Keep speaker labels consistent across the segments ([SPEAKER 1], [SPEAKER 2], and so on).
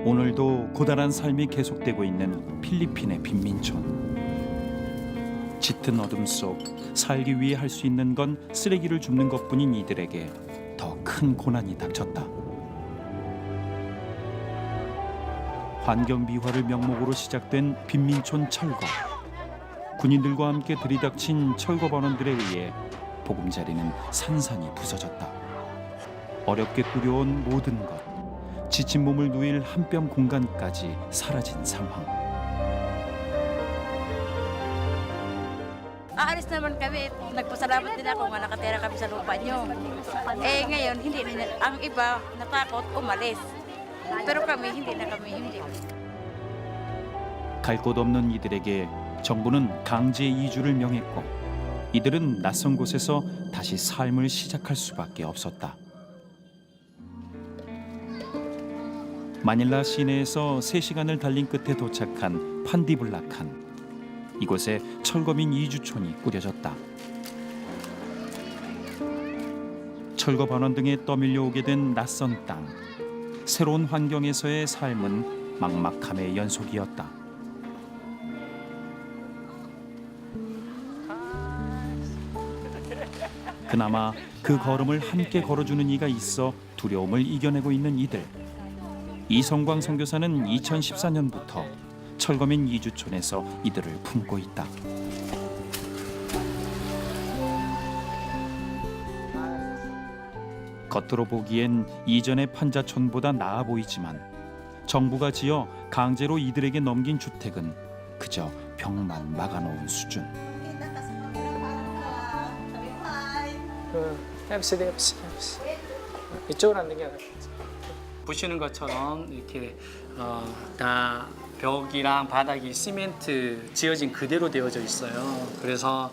[SPEAKER 1] 오늘도 고단한 삶이 계속되고 있는 필리핀의 빈민촌. 짙은 어둠 속 살기 위해 할 수 있는 건 쓰레기를 줍는 것뿐인 이들에게 더 큰 고난이 닥쳤다. 환경 미화를 명목으로 시작된 빈민촌 철거. 군인들과 함께 들이닥친 철거 반원들에 의해 보금자리는 산산이 부서졌다. 어렵게 꾸려온 모든 것, 지친 몸을 누일 한 뼘 공간까지 사라진 상황.
[SPEAKER 2] Aalis naman kami, nagpasalamat din ako nga nakatira kami sa lupa nyo. Eh ngayon, hindi na, ang iba natakot umalis. Pero kami, hindi.
[SPEAKER 1] 갈 곳 없는 이들에게 정부는 강제 이주를 명했고 이들은 낯선 곳에서 다시 삶을 시작할 수밖에 없었다. 마닐라 시내에서 3시간을 달린 끝에 도착한 판디블라칸. 이곳에 철거민 이주촌이 꾸려졌다. 철거 반원 등에 떠밀려 오게 된 낯선 땅. 새로운 환경에서의 삶은 막막함의 연속이었다. 그나마 그 걸음을 함께 걸어주는 이가 있어 두려움을 이겨내고 있는 이들. 이성광 선교사는 2014년부터 철거민 이주촌에서 이들을 품고 있다. 겉으로 보기엔 이전의 판자촌보다 나아 보이지만 정부가 지어 강제로 이들에게 넘긴 주택은 그저 벽만 막아놓은 수준.
[SPEAKER 3] 해보세요. 이쪽으로 앉는 게 낫겠지. 보시는 것처럼 이렇게 다 벽이랑 바닥이 시멘트 지어진 그대로 되어져 있어요. 그래서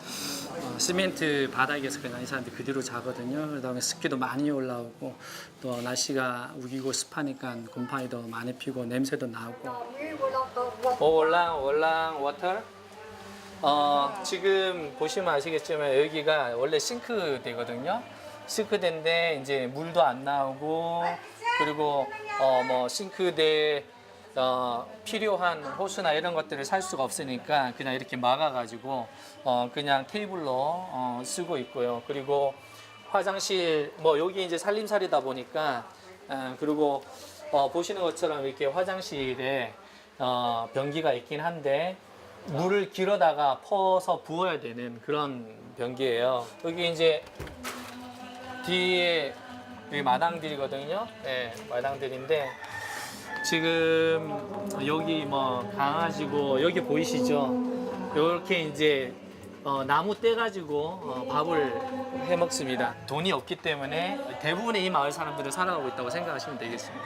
[SPEAKER 3] 시멘트 바닥에서 그냥 이 사람들이 그대로 자거든요. 그다음에 습기도 많이 올라오고 또 날씨가 우기고 습하니까 곰팡이도 많이 피고 냄새도 나고. 월랑 워터. 지금 보시면 아시겠지만 여기가 원래 싱크대거든요. 싱크대인데 이제 물도 안 나오고 그리고 뭐 싱크대 필요한 호스나 이런 것들을 살 수가 없으니까 그냥 이렇게 막아가지고 그냥 테이블로 쓰고 있고요. 그리고 화장실 뭐 여기 이제 살림살이다 보니까 그리고 보시는 것처럼 이렇게 화장실에 변기가 있긴 한데 물을 길어다가 퍼서 부어야 되는 그런 변기예요. 여기 이제 뒤에 여기 마당들이거든요. 네, 마당들인데 지금 여기 뭐 강아지고 여기 보이시죠? 이렇게 이제 나무 떼가지고 밥을 해 먹습니다. 돈이 없기 때문에 대부분의 이 마을 사람들은 살아가고 있다고 생각하시면 되겠습니다.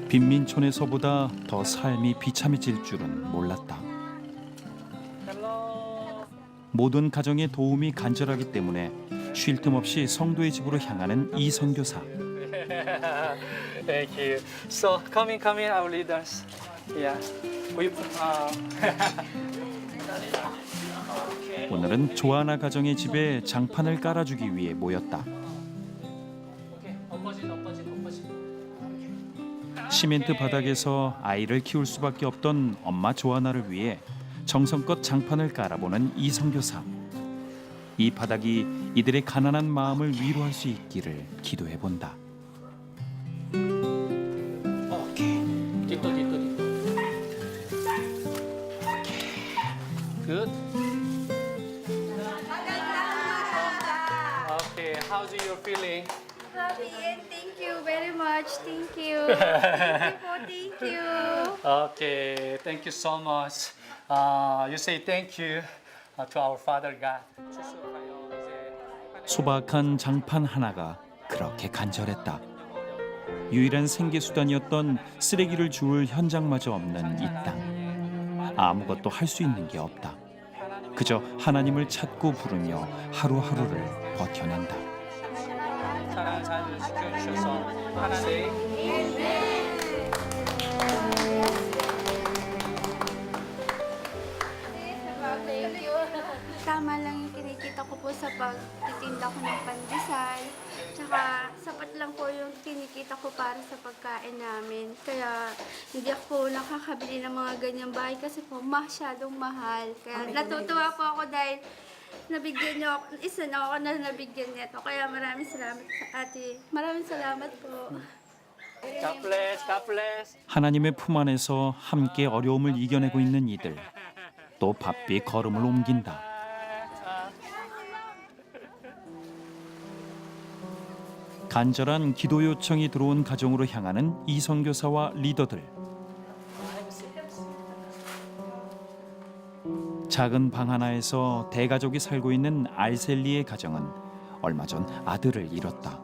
[SPEAKER 1] 빈민촌에서보다 더 삶이 비참해질 줄은 몰랐다. 모든 가정의 도움이 간절하기 때문에 쉴 틈 없이 성도의 집으로 향하는 이 선교사.
[SPEAKER 3] Thank you. So come in, our leaders. Yeah.
[SPEAKER 1] 오늘은 조아나 가정의 집에 장판을 깔아주기 위해 모였다. 시멘트 바닥에서 아이를 키울 수밖에 없던 엄마 조아나를 위해 정성껏 장판을 깔아보는 이 선교사. 이 바닥이 이들의 가난한 마음을 위로할 수 있기를 기도해 본다.
[SPEAKER 3] Dito. Good. Okay, how's you feeling?
[SPEAKER 4] Happy and thank you very much. Thank you. Thank you.
[SPEAKER 3] Okay, thank you so much. You say thank you to our Father God.
[SPEAKER 1] 소박한 장판 하나가 그렇게 간절했다. 유일한 생계수단이었던 쓰레기를 주울 현장마저 없는 이 땅. 아무것도 할 수 있는 게 없다. 그저 하나님을 찾고 부르며 하루하루를 버텨낸다.
[SPEAKER 3] 사랑을 잘 지켜주셔서 하나님.
[SPEAKER 4] Tama lang yung kinikita ko sa pagtitinda ko ng pandesal. Tsaka sapat lang po yung kinikita ko po para sa pagkain namin. Kaya hindi ako po nakakabili ng mga ganyang bahay kasi po masyadong mahal. Kaya natutuwa po ako dahil nabigyan niyo ako, isa na ako na nabigyan nito. Kaya maraming salamat sa ate. Maraming salamat po.
[SPEAKER 3] God bless, God bless.
[SPEAKER 1] 하나님의 품 안에서 함께 어려움을 이겨내고 있는 이들. 또 바삐 걸음을 옮긴다. 간절한 기도 요청이 들어온 가정으로 향하는 이성교사와 리더들. 작은 방 하나에서 대가족이 살고 있는 알셀리의 가정은 얼마 전 아들을 잃었다.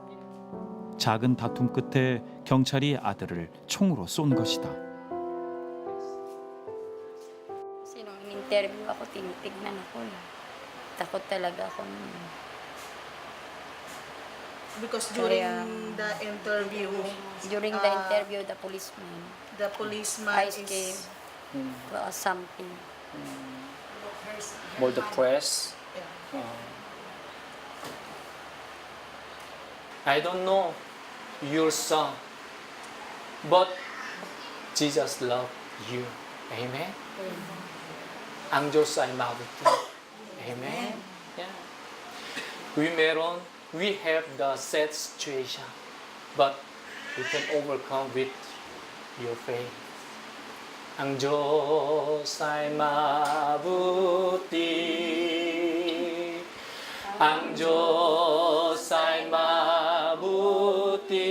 [SPEAKER 1] 작은 다툼 끝에 경찰이 아들을 총으로 쏜 것이다.
[SPEAKER 2] Sinong in-interview ako, tinitignan ako. Takot talaga ako.
[SPEAKER 5] Because during
[SPEAKER 2] Kaya-
[SPEAKER 5] the interview,
[SPEAKER 2] During the interview, the policeman,
[SPEAKER 5] the policeman
[SPEAKER 2] I
[SPEAKER 5] is
[SPEAKER 2] gave something.
[SPEAKER 3] For the press. I don't know your son, but Jesus loves you. Amen. Ang Diyos ay mabuti. Amen. Yeah. We have the sad situation, but we can overcome with your faith. Ang Diyos ay mabuti. Ang Diyos ay mabuti.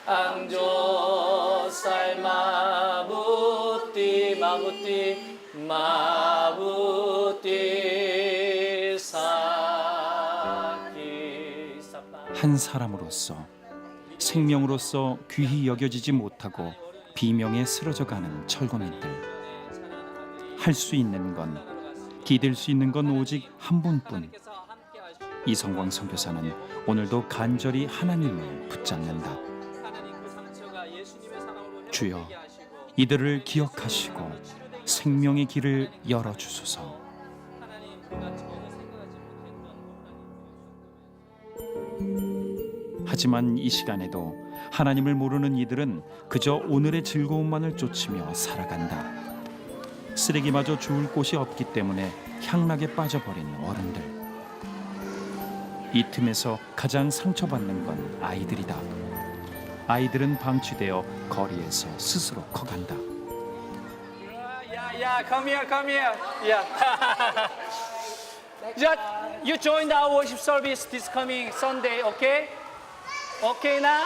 [SPEAKER 3] Ang Diyos ay mabuti, mabuti, mabuti sa akin.
[SPEAKER 1] 한 사람으로서 생명으로서 귀히 여겨지지 못하고 비명에 쓰러져가는 철거민들. 할 수 있는 건, 기댈 수 있는 건 오직 한 분뿐. 이성광 선교사는 오늘도 간절히 하나님을 붙잡는다. 주여, 이들을 기억하시고 생명의 길을 열어주소서. 하지만 이 시간에도 하나님을 모르는 이들은 그저 오늘의 즐거움만을 쫓으며 살아간다. 쓰레기마저 주울 곳이 없기 때문에 향락에 빠져버린 어른들. 이 틈에서 가장 상처받는 건 아이들이다. 아이들은 방치되어 거리에서 스스로 커간다.
[SPEAKER 3] Yeah, come here, come here. Yeah. Just you join our worship service this coming Sunday, okay? Okay now?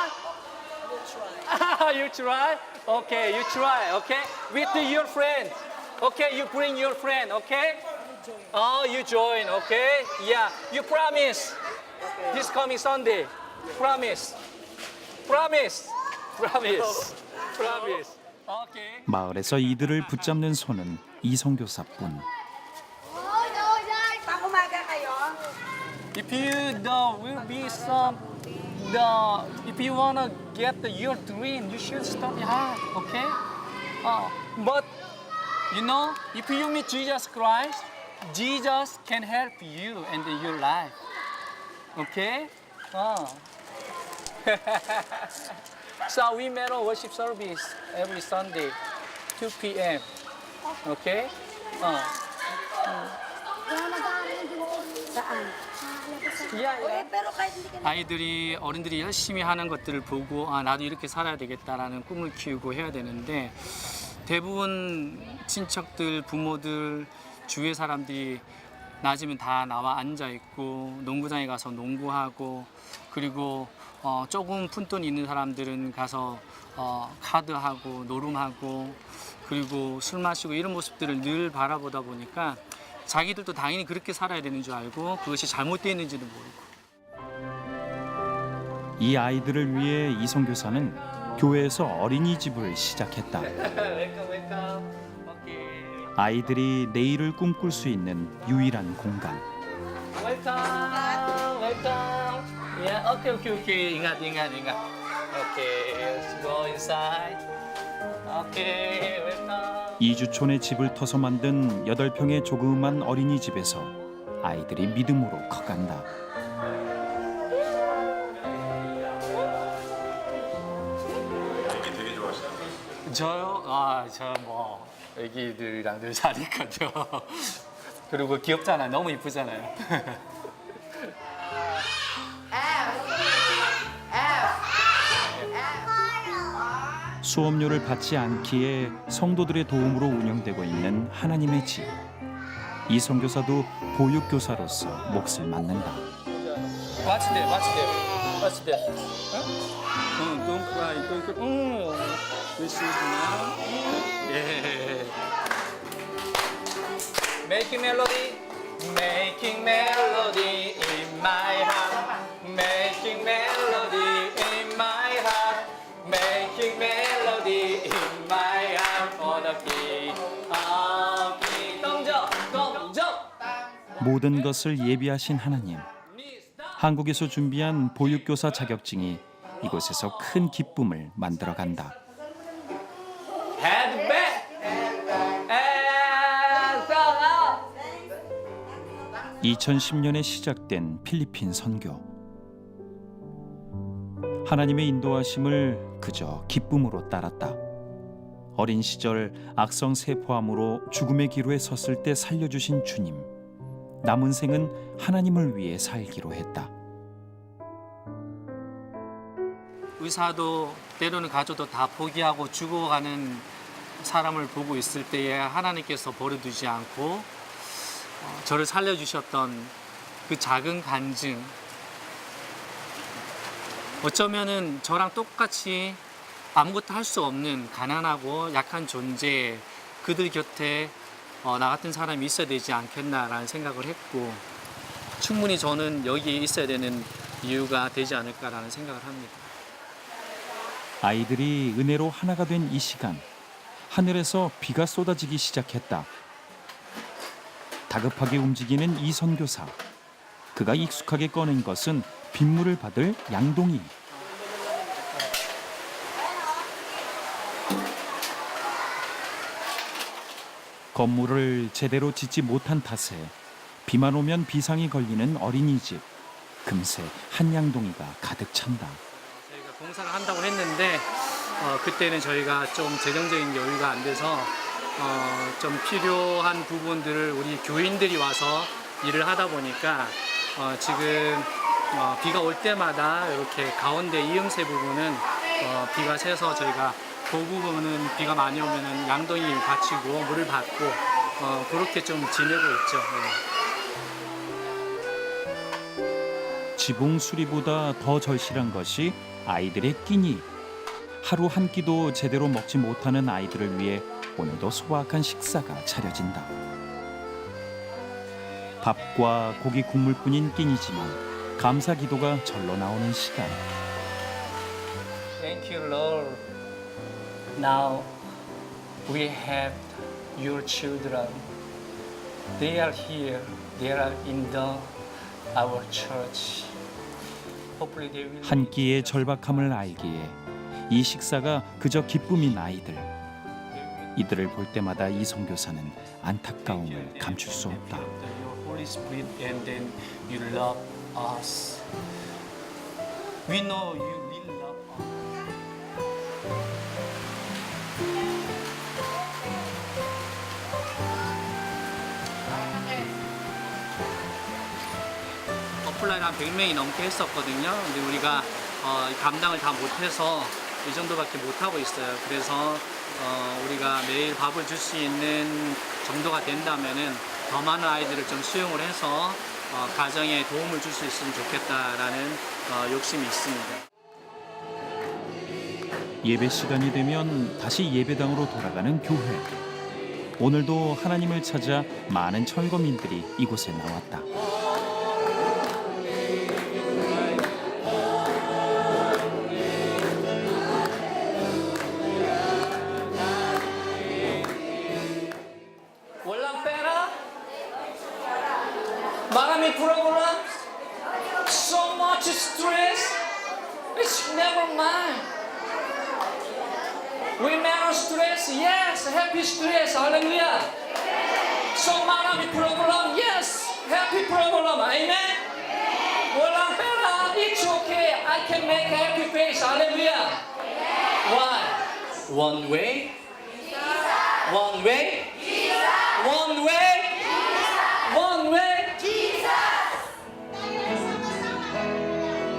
[SPEAKER 3] You try? Okay, you try, okay? With your friend. Okay, you bring your friend, okay? Oh, you join, okay? Yeah, you promise. This coming Sunday. Promise. Promise. Promise. Promise. Okay.
[SPEAKER 1] 마을에서 이들을 붙잡는 손은 이성교사뿐.
[SPEAKER 3] If you will be some if you wanna get your dream, you should study hard, okay? But you know, if you meet Jesus Christ, Jesus can help you and your life, okay? So we met on worship service every Sunday, 2 p.m. Okay? Yeah. 아이들이 어른들이 열심히 하는 것들을 보고 나도 이렇게 살아야 되겠다라는 꿈을 키우고 해야 되는데 대부분 친척들, 부모들, 주위의 사람들이 낮이면 다 나와 앉아 있고 농구장에 가서 농구하고 그리고 조금 푼돈 있는 사람들은 가서 카드하고 노름하고 그리고 술 마시고 이런 모습들을 늘 바라보다 보니까 자기들도 당연히 그렇게 살아야 되는 줄 알고 그것이 잘못되어 있는지도 모르고.
[SPEAKER 1] 이 아이들을 위해 이성교사는 교회에서 어린이집을 시작했다. 아이들이 내일을 꿈꿀 수 있는 유일한 공간.
[SPEAKER 3] Welcome, welcome. Yeah, okay. Ingat. Okay, let's go inside. Okay, welcome.
[SPEAKER 1] 이주촌의 집을 터서 만든 8평의 조그만 어린이집에서 아이들이 믿음으로 커간다.
[SPEAKER 3] 저요? 저 뭐 애기들이랑 늘 사니까요. 그리고 귀엽잖아요. 너무 이쁘잖아요.
[SPEAKER 1] 수업료를 받지 않기에 성도들의 도움으로 운영되고 있는 하나님의 집. 이 선교사도 보육교사로서 몫을 맡는다.
[SPEAKER 3] Watch there, watch there, watch there. Don't cry, don't cry. This is now. Yeah. Making melody, making melody in my heart. Making melody in my heart. Making melody in my heart. For the king of kings. 동정, 동정.
[SPEAKER 1] 모든 것을 예비하신 하나님. 한국에서 준비한 보육교사 자격증이 이곳에서 큰 기쁨을 만들어간다.
[SPEAKER 3] Head back and down.
[SPEAKER 1] 2010년에 시작된 필리핀 선교. 하나님의 인도하심을 그저 기쁨으로 따랐다. 어린 시절 악성 세포암으로 죽음의 기로에 섰을 때 살려주신 주님. 남은 생은 하나님을 위해 살기로 했다.
[SPEAKER 3] 의사도 때로는 가족도 다 포기하고 죽어가는 사람을 보고 있을 때에 하나님께서 버려두지 않고 저를 살려주셨던 그 작은 간증, 어쩌면은 저랑 똑같이 아무것도 할 수 없는 가난하고 약한 존재, 그들 곁에 나 같은 사람이 있어야 되지 않겠나라는 생각을 했고, 충분히 저는 여기에 있어야 되는 이유가 되지 않을까라는 생각을 합니다.
[SPEAKER 1] 아이들이 은혜로 하나가 된 이 시간, 하늘에서 비가 쏟아지기 시작했다. 다급하게 움직이는 이 선교사. 그가 익숙하게 꺼낸 것은 빗물을 받을 양동이. 건물을 제대로 짓지 못한 탓에 비만 오면 비상이 걸리는 어린이집. 금세 한 양동이가 가득 찬다.
[SPEAKER 3] 저희가 공사를 한다고 했는데 그때는 저희가 좀 재정적인 여유가 안 돼서 좀 필요한 부분들을 우리 교인들이 와서 일을 하다 보니까 지금 비가 올 때마다 이렇게 가운데 이음새 부분은 비가 새서 저희가 그 부분은 비가 많이 오면은 양동이 받치고 물을 받고 그렇게 좀 지내고 있죠. 네.
[SPEAKER 1] 지붕 수리보다 더 절실한 것이 아이들의 끼니. 하루 한 끼도 제대로 먹지 못하는 아이들을 위해 오늘도 소박한 식사가 차려진다. 밥과 고기 국물뿐인 끼니지만 감사 기도가 절로 나오는 시간.
[SPEAKER 3] Thank you, Lord. Now we have your children. They are here. They are in our church. Hopefully they will.
[SPEAKER 1] 한 끼의 절박함을 알기에 이 식사가 그저 기쁨인 아이들. 이들을 볼 때마다 이 선교사는 안타까움을 감출 수 없다.
[SPEAKER 3] Your Holy Spirit, and then you love us. We know you will love us. 어플라인 한 100명이 넘게 했었거든요. 근데 우리가 감당을 다 못해서 이 정도밖에 못하고 있어요. 그래서 우리가 매일 밥을 줄 수 있는 정도가 된다면은 더 많은 아이들을 좀 수용을 해서 가정에 도움을 줄 수 있으면 좋겠다라는 욕심이 있습니다.
[SPEAKER 1] 예배 시간이 되면 다시 예배당으로 돌아가는 교회. 오늘도 하나님을 찾아 많은 철거민들이 이곳에 나왔다.
[SPEAKER 3] 마음의 프로그램, so much stress, it's never mind. We never stress, yes, happy stress, hallelujah. So 마음의 프로그램, yes, happy program, amen. Walang pera, it's okay, I can make happy face, hallelujah. Why? One way. One way. One way. One way.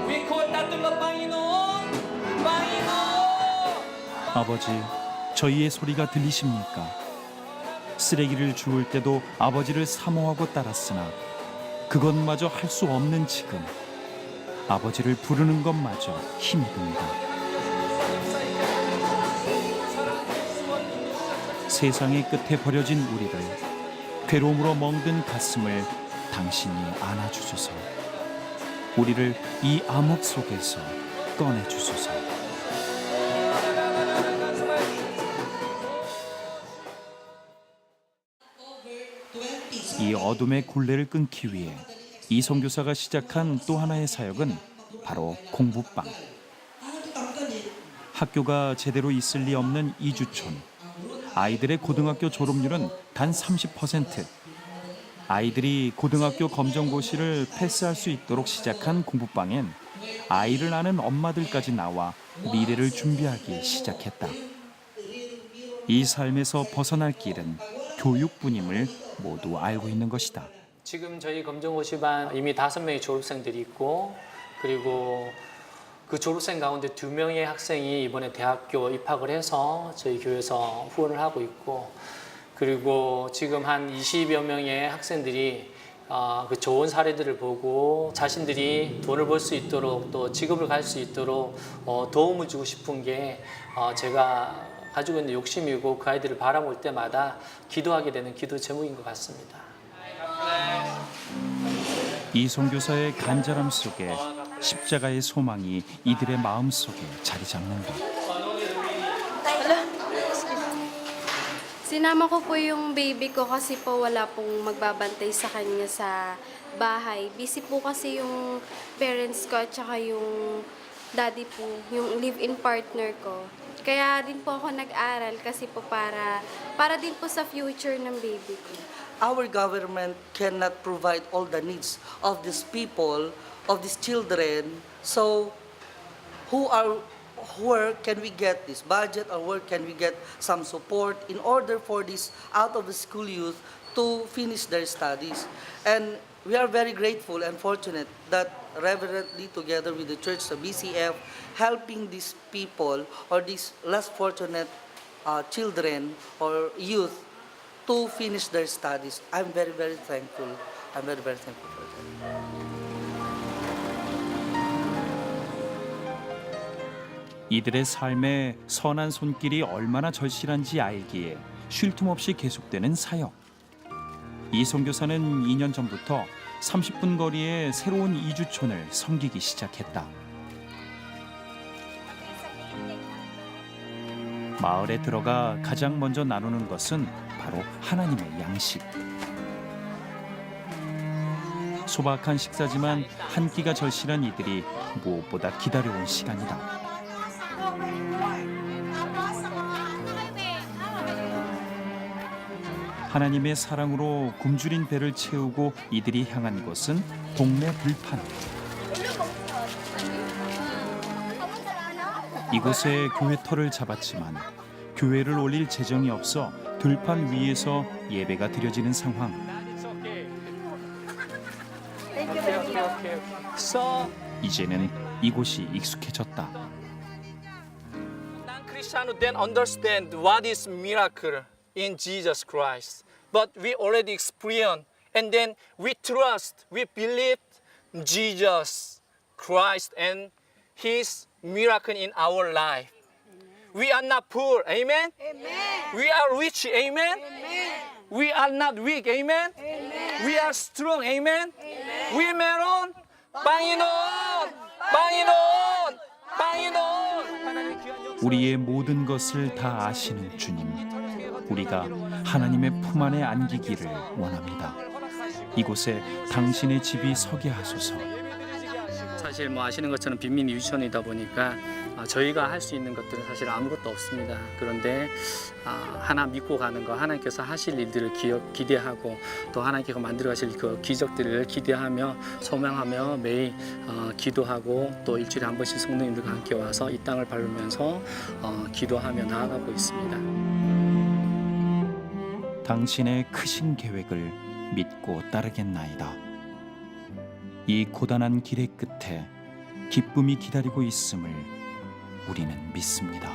[SPEAKER 3] We call that the Panginoon. Panginoon.
[SPEAKER 1] 아버지, 저희의 소리가 들리십니까? 쓰레기를 주울 때도 아버지를 사모하고 따랐으나 그것마저 할 수 없는 지금 아버지를 부르는 것마저 힘이 듭니다. 세상의 끝에 버려진 우리를 괴로움으로 멍든 가슴을 당신이 안아주소서. 우리를 이 암흑 속에서 꺼내주소서. 이 어둠의 굴레를 끊기 위해 이성교사가 시작한 또 하나의 사역은 바로 공부방. 학교가 제대로 있을 리 없는 이주촌. 아이들의 고등학교 졸업률은 단 30%. 아이들이 고등학교 검정고시를 패스할 수 있도록 시작한 공부방엔 아이를 아는 엄마들까지 나와 미래를 준비하기 시작했다. 이 삶에서 벗어날 길은 교육뿐임을 모두 알고 있는 것이다.
[SPEAKER 3] 지금 저희 검정고시반 이미 5명의 졸업생들이 있고, 그리고 그 졸업생 가운데 2명의 학생이 이번에 대학교 입학을 해서 저희 교회에서 후원을 하고 있고, 그리고 지금 한 20여 명의 학생들이 그 좋은 사례들을 보고 자신들이 돈을 벌 수 있도록 또 직업을 갈 수 있도록 도움을 주고 싶은 게 제가 가지고 있는 욕심이고, 그 아이들을 바라볼 때마다 기도하게 되는 기도 제목인 것 같습니다.
[SPEAKER 1] 이성교사의 간절함 속에 십자가의 소망이 이들의 마음속에 자리 잡는다.
[SPEAKER 4] Sinama ko po yung baby ko kasi po wala pong magbabantay sa kanya sa bahay. Busy po kasi yung parents ko at saka yung daddy po, yung live-in partner ko. Kaya din po ako nag-aral kasi po para din po sa future ng baby ko.
[SPEAKER 6] Our government cannot provide all the needs of these people, of these children. So, where can we get this budget, or where can we get some support in order for these out of the school youth to finish their studies? And we are very grateful and fortunate that reverently together with the church, the BCF, helping these people or these less fortunate children or youth to finish their studies. I'm very, very thankful. I'm very, very thankful for that.
[SPEAKER 1] 이들의 삶에 선한 손길이 얼마나 절실한지 알기에 쉴 틈 없이 계속되는 사역. 이성교사는 2년 전부터 30분 거리의 새로운 이주촌을 섬기기 시작했다. 마을에 들어가 가장 먼저 나누는 것은 바로 하나님의 양식. 소박한 식사지만 한 끼가 절실한 이들이 무엇보다 기다려온 시간이다. 하나님의 사랑으로 굶주린 배를 채우고 이들이 향한 곳은 동네 들판. 이곳에 교회터를 잡았지만 교회를 올릴 재정이 없어 들판 위에서 예배가 드려지는 상황. 이제는 이곳이 익숙해졌다.
[SPEAKER 3] Non-Christian then understand what is miracle in Jesus Christ. But we already experience, and then we trust, we believe Jesus Christ and His miracle in our life. We are not poor, amen? Amen. We are rich, amen? Amen. We are not weak, amen? Amen. We are strong, amen? Amen. We meron, Panginoon, Panginoon, Panginoon.
[SPEAKER 1] 우리의 모든 것을 다 아시는 주님, 우리가 하나님의 품 안에 안기기를 원합니다. 이곳에 당신의 집이 서게 하소서.
[SPEAKER 3] 사실 뭐 아시는 것처럼 빈민 유치원이다 보니까 저희가 할 수 있는 것들은 사실 아무것도 없습니다. 그런데 하나 믿고 가는 거, 하나님께서 하실 일들을 기대하고 또 하나님께서 만들어 가실 그 기적들을 기대하며 소망하며 매일 기도하고 또 일주일에 한 번씩 성도님들과 함께 와서 이 땅을 밟으면서 기도하며 나아가고 있습니다.
[SPEAKER 1] 당신의 크신 계획을 믿고 따르겠나이다. 이 고단한 길의 끝에 기쁨이 기다리고 있음을 우리는 믿습니다.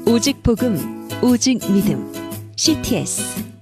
[SPEAKER 7] 오직 복음, 오직 믿음. CTS